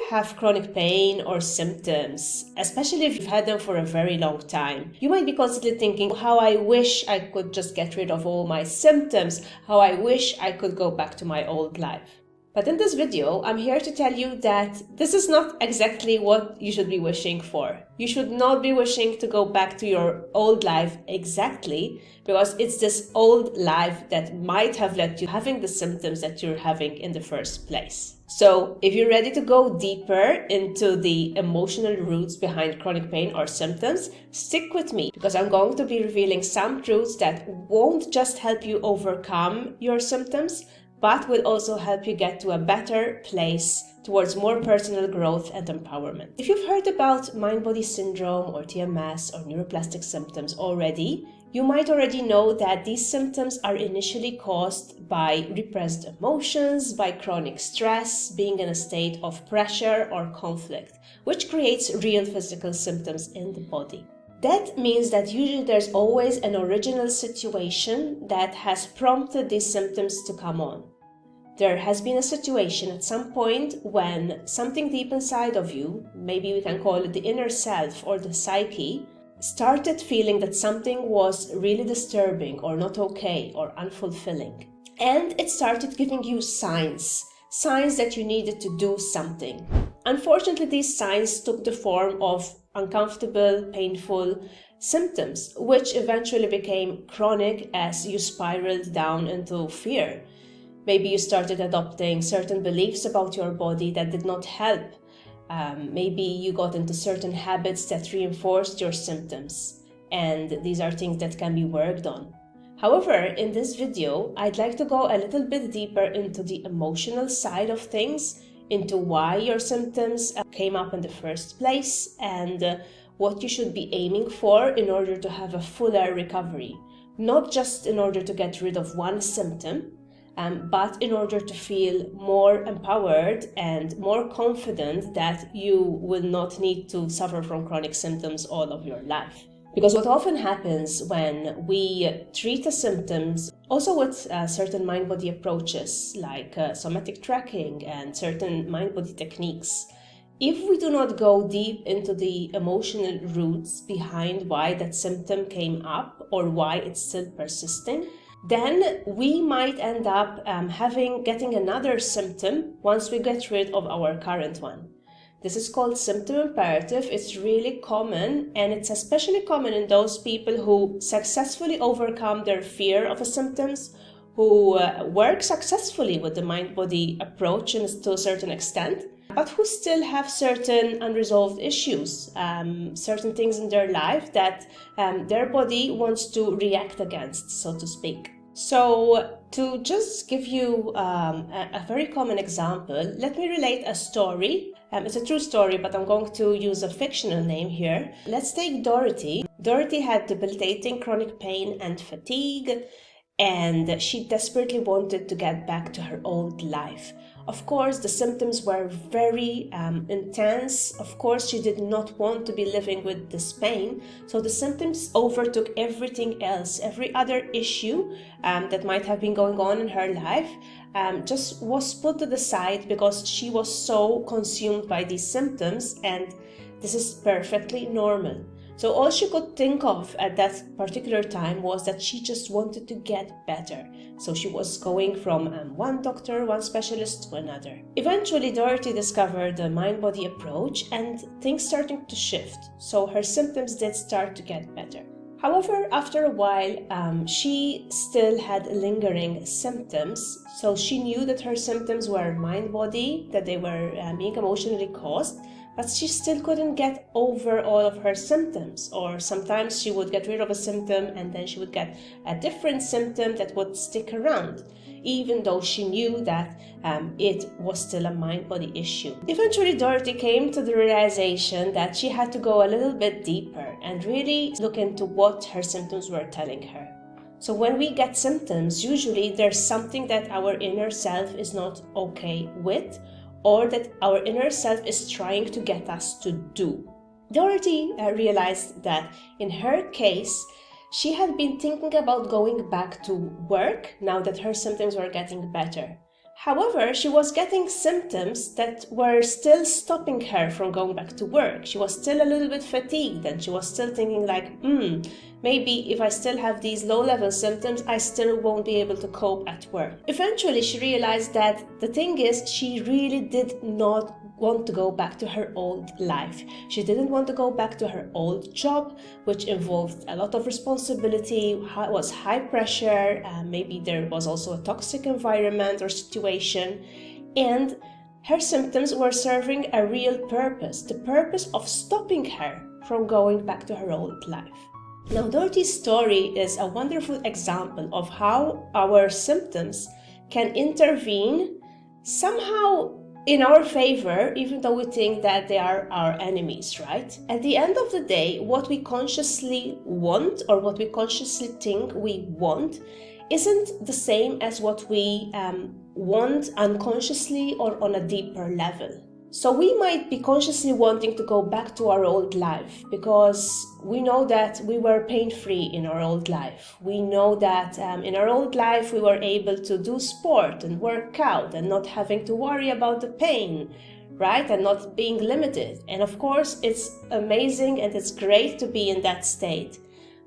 have chronic pain or symptoms, especially if you've had them for a very long time, you might be constantly thinking, how I wish I could just get rid of all my symptoms, how I wish I could go back to my old life. But in this video, I'm here to tell you that this is not exactly what you should be wishing for. You should not be wishing to go back to your old life exactly, because it's this old life that might have led you having the symptoms that you're having in the first place. So if you're ready to go deeper into the emotional roots behind chronic pain or symptoms, stick with me, because I'm going to be revealing some truths that won't just help you overcome your symptoms, but will also help you get to a better place towards more personal growth and empowerment. If you've heard about mind-body syndrome or TMS or neuroplastic symptoms already, you might already know that these symptoms are initially caused by repressed emotions, by chronic stress, being in a state of pressure or conflict, which creates real physical symptoms in the body. That means that usually there's always an original situation that has prompted these symptoms to come on. There has been a situation at some point when something deep inside of you, maybe we can call it the inner self or the psyche, started feeling that something was really disturbing or not okay or unfulfilling. And it started giving you signs that you needed to do something. Unfortunately, these signs took the form of uncomfortable, painful symptoms, which eventually became chronic as you spiraled down into fear. Maybe you started adopting certain beliefs about your body that did not help. Maybe you got into certain habits that reinforced your symptoms, and these are things that can be worked on. However, in this video, I'd like to go a little bit deeper into the emotional side of things, into why your symptoms came up in the first place, and what you should be aiming for in order to have a fuller recovery. Not just in order to get rid of one symptom, but in order to feel more empowered and more confident that you will not need to suffer from chronic symptoms all of your life. Because what often happens when we treat the symptoms, also with certain mind-body approaches like somatic tracking and certain mind-body techniques, if we do not go deep into the emotional roots behind why that symptom came up or why it's still persisting, then we might end up getting another symptom once we get rid of our current one. This is called symptom imperative. It's really common, and it's especially common in those people who successfully overcome their fear of the symptoms, who work successfully with the mind-body approach to a certain extent, but who still have certain unresolved issues, certain things in their life that their body wants to react against, so to speak. So to just give you a very common example, let me relate a story. It's a true story, but I'm going to use a fictional name here. Let's take Dorothy. Dorothy had debilitating chronic pain and fatigue, and she desperately wanted to get back to her old life. Of course, the symptoms were very intense. Of course, she did not want to be living with this pain. So the symptoms overtook everything else. Every other issue that might have been going on in her life just was put to the side because she was so consumed by these symptoms, and this is perfectly normal. So all she could think of at that particular time was that she just wanted to get better. So she was going from one doctor, one specialist to another. Eventually, Dorothy discovered the mind-body approach and things started to shift. So her symptoms did start to get better. However, after a while, she still had lingering symptoms. So she knew that her symptoms were mind-body, that they were being emotionally caused, but she still couldn't get over all of her symptoms. Or sometimes she would get rid of a symptom and then she would get a different symptom that would stick around, even though she knew that it was still a mind-body issue. Eventually, Dorothy came to the realization that she had to go a little bit deeper and really look into what her symptoms were telling her. So when we get symptoms, usually there's something that our inner self is not okay with, or that our inner self is trying to get us to do. Dorothy realized that in her case, she had been thinking about going back to work now that her symptoms were getting better. However, she was getting symptoms that were still stopping her from going back to work. She was still a little bit fatigued, and she was still thinking like, maybe if I still have these low-level symptoms, I still won't be able to cope at work. Eventually, she realized that the thing is, she really did not want to go back to her old life. She didn't want to go back to her old job, which involved a lot of responsibility, was high pressure, maybe there was also a toxic environment or situation, and her symptoms were serving a real purpose, the purpose of stopping her from going back to her old life. Now, Dorothy's story is a wonderful example of how our symptoms can intervene somehow in our favor, even though we think that they are our enemies, right? At the end of the day, what we consciously want or what we consciously think we want isn't the same as what we want unconsciously or on a deeper level. So we might be consciously wanting to go back to our old life because we know that we were pain-free in our old life. We know that in our old life we were able to do sport and work out and not having to worry about the pain, right? And not being limited. And of course, it's amazing and it's great to be in that state.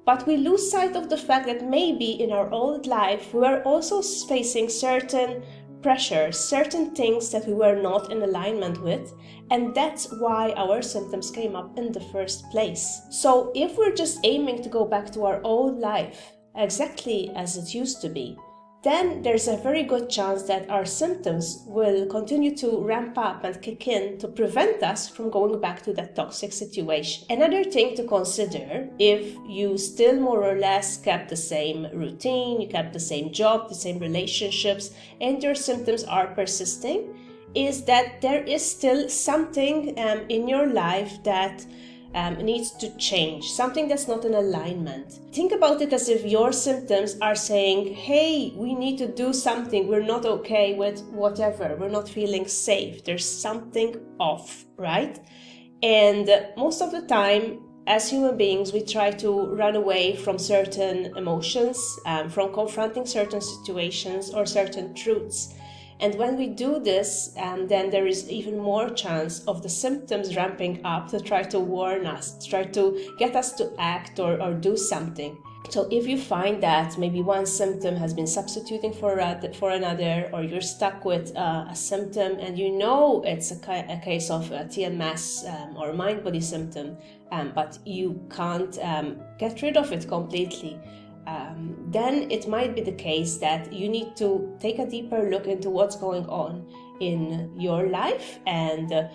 But we lose sight of the fact that maybe in our old life we were also facing certain pressure, certain things that we were not in alignment with, and that's why our symptoms came up in the first place. So if we're just aiming to go back to our old life exactly as it used to be, then there's a very good chance that our symptoms will continue to ramp up and kick in to prevent us from going back to that toxic situation. Another thing to consider, if you still more or less kept the same routine, you kept the same job, the same relationships, and your symptoms are persisting, is that there is still something in your life that needs to change, something that's not in alignment. Think about it as if your symptoms are saying, hey, we need to do something, we're not okay with whatever, we're not feeling safe, there's something off, right? And most of the time, as human beings, we try to run away from certain emotions, from confronting certain situations or certain truths. And when we do this, then there is even more chance of the symptoms ramping up to try to warn us, to try to get us to act or do something. So if you find that maybe one symptom has been substituting for another, or you're stuck with a symptom and you know it's a case of TMS or mind-body symptom, but you can't get rid of it completely, then it might be the case that you need to take a deeper look into what's going on in your life and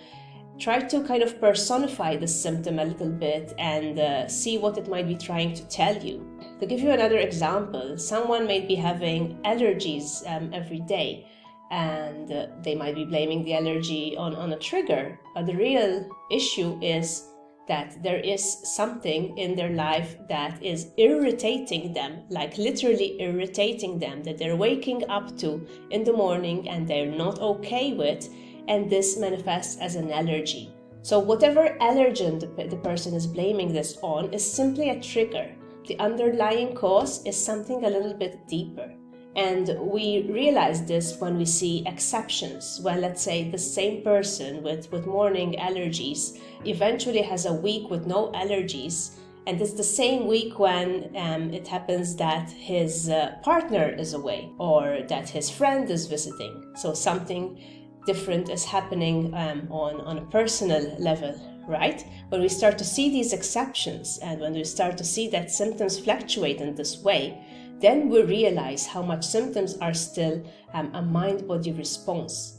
try to kind of personify the symptom a little bit and see what it might be trying to tell you. To give you another example, someone might be having allergies every day, and they might be blaming the allergy on a trigger, but the real issue is that there is something in their life that is irritating them, like literally irritating them, that they're waking up to in the morning and they're not okay with, and this manifests as an allergy. So whatever allergen the person is blaming this on is simply a trigger. The underlying cause is something a little bit deeper. And we realize this when we see exceptions, when let's say the same person with morning allergies eventually has a week with no allergies, and it's the same week when it happens that his partner is away or that his friend is visiting. So something different is happening on a personal level, right? When we start to see these exceptions and when we start to see that symptoms fluctuate in this way, then we realize how much symptoms are still a mind-body response.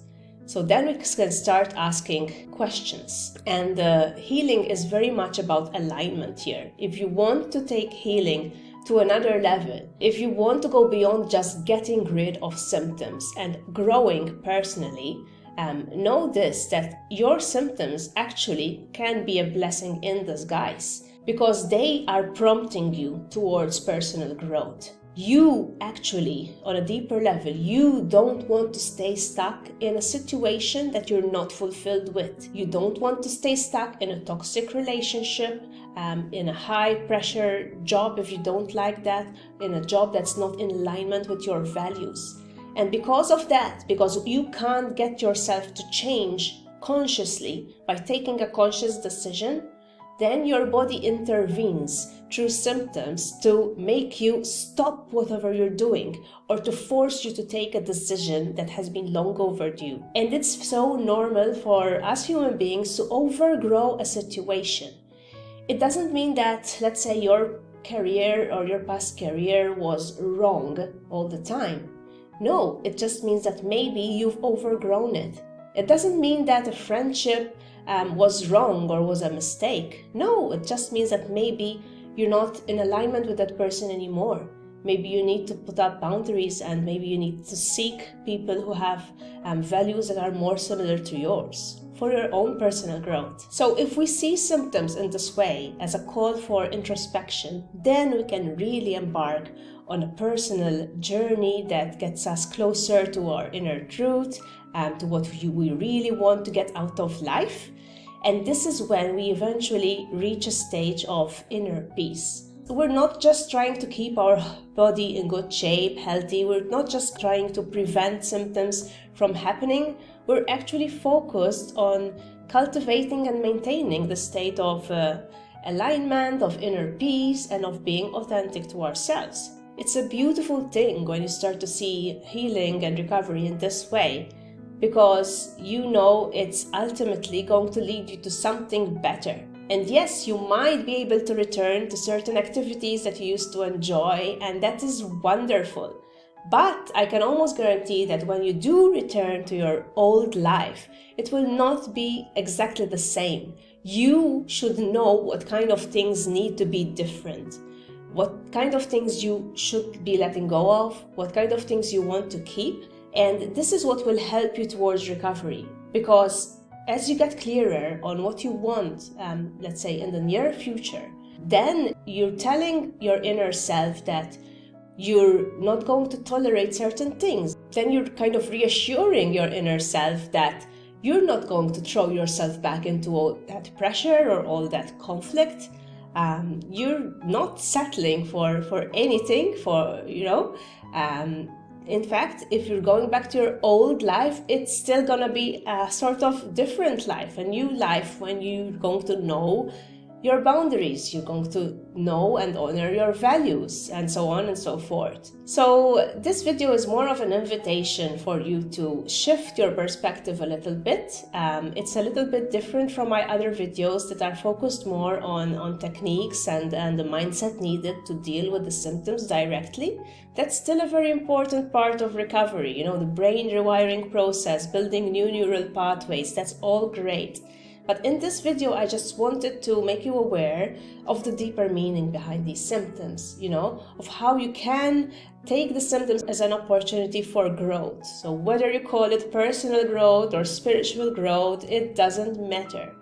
So then we can start asking questions. And healing is very much about alignment here. If you want to take healing to another level, if you want to go beyond just getting rid of symptoms and growing personally, know this, that your symptoms actually can be a blessing in disguise because they are prompting you towards personal growth. You actually, on a deeper level, you don't want to stay stuck in a situation that you're not fulfilled with. You don't want to stay stuck in a toxic relationship, in a high pressure job if you don't like that, in a job that's not in alignment with your values. And because of that, because you can't get yourself to change consciously by taking a conscious decision, then your body intervenes through symptoms to make you stop whatever you're doing or to force you to take a decision that has been long overdue. And it's so normal for us human beings to overgrow a situation. It doesn't mean that, let's say, your career or your past career was wrong all the time. No, it just means that maybe you've overgrown it. It doesn't mean that a friendship was wrong or was a mistake. No, it just means that maybe you're not in alignment with that person anymore. Maybe you need to put up boundaries, and maybe you need to seek people who have values that are more similar to yours for your own personal growth. So if we see symptoms in this way as a call for introspection, then we can really embark on a personal journey that gets us closer to our inner truth, to what we really want to get out of life. And this is when we eventually reach a stage of inner peace. We're not just trying to keep our body in good shape, healthy. We're not just trying to prevent symptoms from happening. We're actually focused on cultivating and maintaining the state of alignment, of inner peace, and of being authentic to ourselves. It's a beautiful thing when you start to see healing and recovery in this way, because you know it's ultimately going to lead you to something better. And yes, you might be able to return to certain activities that you used to enjoy, and that is wonderful. But I can almost guarantee that when you do return to your old life, it will not be exactly the same. You should know what kind of things need to be different, what kind of things you should be letting go of, what kind of things you want to keep. And this is what will help you towards recovery, because as you get clearer on what you want, let's say in the near future, then you're telling your inner self that you're not going to tolerate certain things. Then you're kind of reassuring your inner self that you're not going to throw yourself back into all that pressure or all that conflict. You're not settling for anything, in fact, if you're going back to your old life, it's still gonna be a sort of different life, a new life, when you're going to know your boundaries, you're going to know and honor your values, and so on and so forth. So this video is more of an invitation for you to shift your perspective a little bit. It's a little bit different from my other videos that are focused more on techniques and the mindset needed to deal with the symptoms directly. That's still a very important part of recovery, the brain rewiring process, building new neural pathways, that's all great. But in this video, I just wanted to make you aware of the deeper meaning behind these symptoms, of how you can take the symptoms as an opportunity for growth. So whether you call it personal growth or spiritual growth, it doesn't matter.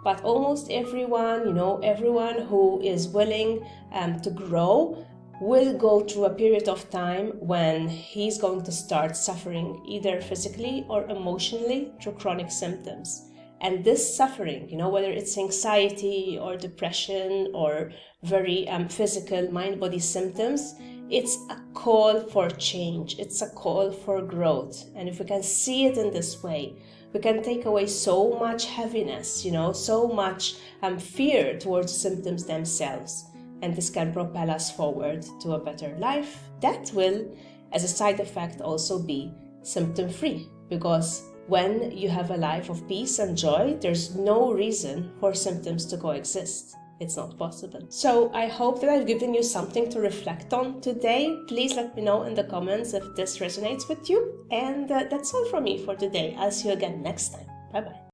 But almost everyone, everyone who is willing to grow will go through a period of time when he's going to start suffering either physically or emotionally through chronic symptoms. And this suffering, whether it's anxiety or depression or very physical mind-body symptoms, it's a call for change. It's a call for growth. And if we can see it in this way, we can take away so much heaviness, so much fear towards symptoms themselves. And this can propel us forward to a better life that will, as a side effect, also be symptom-free, because when you have a life of peace and joy, there's no reason for symptoms to coexist. It's not possible. So I hope that I've given you something to reflect on today. Please let me know in the comments if this resonates with you. And that's all from me for today. I'll see you again next time. Bye-bye.